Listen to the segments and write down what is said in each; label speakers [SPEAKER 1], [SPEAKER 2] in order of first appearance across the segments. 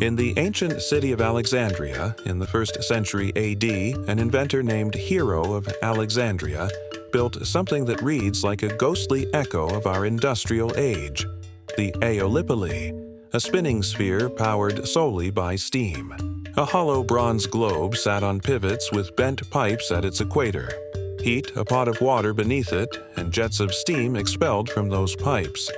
[SPEAKER 1] In the ancient city of Alexandria, in the 1st century AD, an inventor named Hero of Alexandria built something that reads like a ghostly echo of our industrial age, the Aeolipile, a spinning sphere powered solely by steam. A hollow bronze globe sat on pivots with bent pipes at its equator. Heat a pot of water beneath it, and jets of steam expelled from those pipes.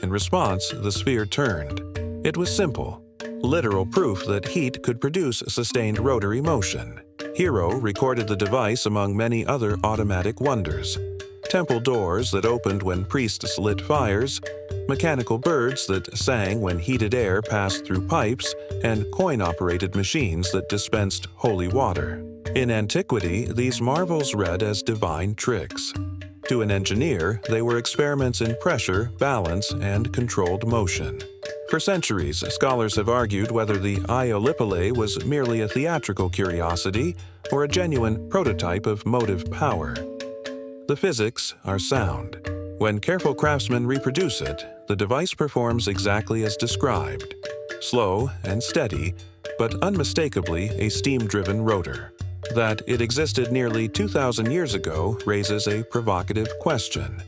[SPEAKER 1] In response, the sphere turned. It was simple. Literal proof that heat could produce sustained rotary motion. Hero recorded the device among many other automatic wonders. Temple doors that opened when priests lit fires, mechanical birds that sang when heated air passed through pipes, and coin-operated machines that dispensed holy water. In antiquity, these marvels read as divine tricks. To an engineer, they were experiments in pressure, balance, and controlled motion. For centuries, scholars have argued whether the Aeolipile was merely a theatrical curiosity or a genuine prototype of motive power. The physics are sound. When careful craftsmen reproduce it, the device performs exactly as described. Slow and steady, but unmistakably a steam-driven rotor. That it existed nearly 2,000 years ago raises a provocative question.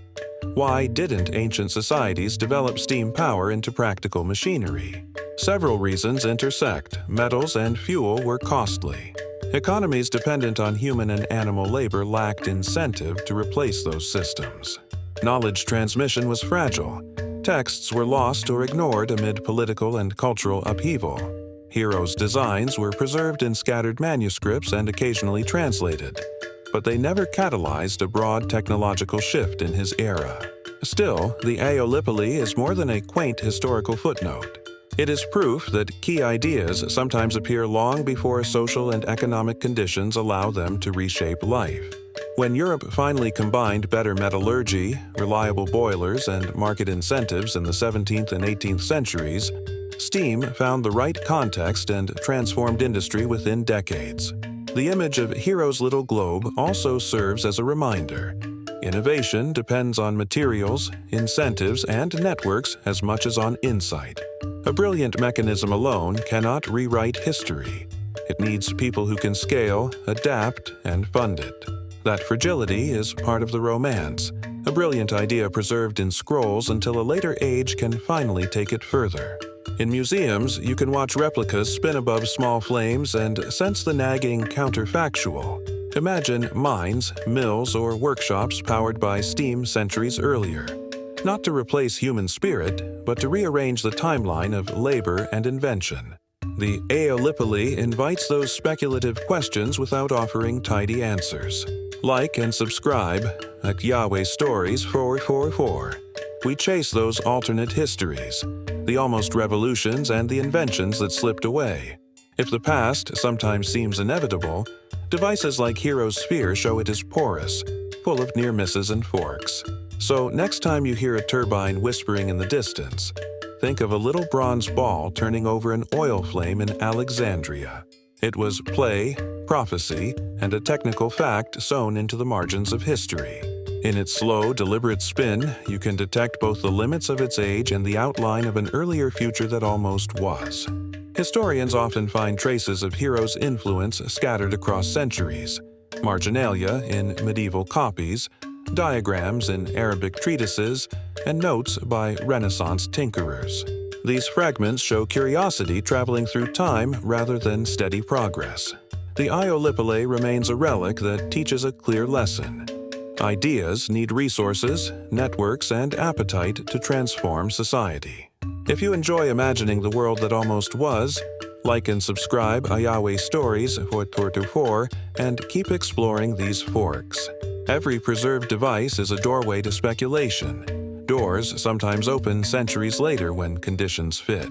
[SPEAKER 1] Why didn't ancient societies develop steam power into practical machinery? Several reasons intersect. Metals and fuel were costly. Economies dependent on human and animal labor lacked incentive to replace those systems. Knowledge transmission was fragile. Texts were lost or ignored amid political and cultural upheaval. Hero's designs were preserved in scattered manuscripts and occasionally translated, but they never catalyzed a broad technological shift in his era. Still, the Aeolipile is more than a quaint historical footnote. It is proof that key ideas sometimes appear long before social and economic conditions allow them to reshape life. When Europe finally combined better metallurgy, reliable boilers, and market incentives in the 17th and 18th centuries, steam found the right context and transformed industry within decades. The image of Hero's little globe also serves as a reminder. Innovation depends on materials, incentives, and networks as much as on insight. A brilliant mechanism alone cannot rewrite history. It needs people who can scale, adapt, and fund it. That fragility is part of the romance, a brilliant idea preserved in scrolls until a later age can finally take it further. In museums, you can watch replicas spin above small flames and sense the nagging counterfactual. Imagine mines, mills, or workshops powered by steam centuries earlier. Not to replace human spirit, but to rearrange the timeline of labor and invention. The Aeolipile invites those speculative questions without offering tidy answers. Like and subscribe at Yahweh Stories 444. We chase those alternate histories, the almost revolutions and the inventions that slipped away. If the past sometimes seems inevitable, devices like Hero's Sphere show it is porous, full of near misses and forks. So next time you hear a turbine whispering in the distance, think of a little bronze ball turning over an oil flame in Alexandria. It was play, prophecy, and a technical fact sewn into the margins of history. In its slow, deliberate spin, you can detect both the limits of its age and the outline of an earlier future that almost was. Historians often find traces of Hero's influence scattered across centuries, marginalia in medieval copies, diagrams in Arabic treatises, and notes by Renaissance tinkerers. These fragments show curiosity traveling through time rather than steady progress. The Aeolipile remains a relic that teaches a clear lesson. Ideas need resources, networks, and appetite to transform society. If you enjoy imagining the world that almost was, like and subscribe to Yahweh Stories 444 and keep exploring these forks. Every preserved device is a doorway to speculation. Doors sometimes open centuries later when conditions fit.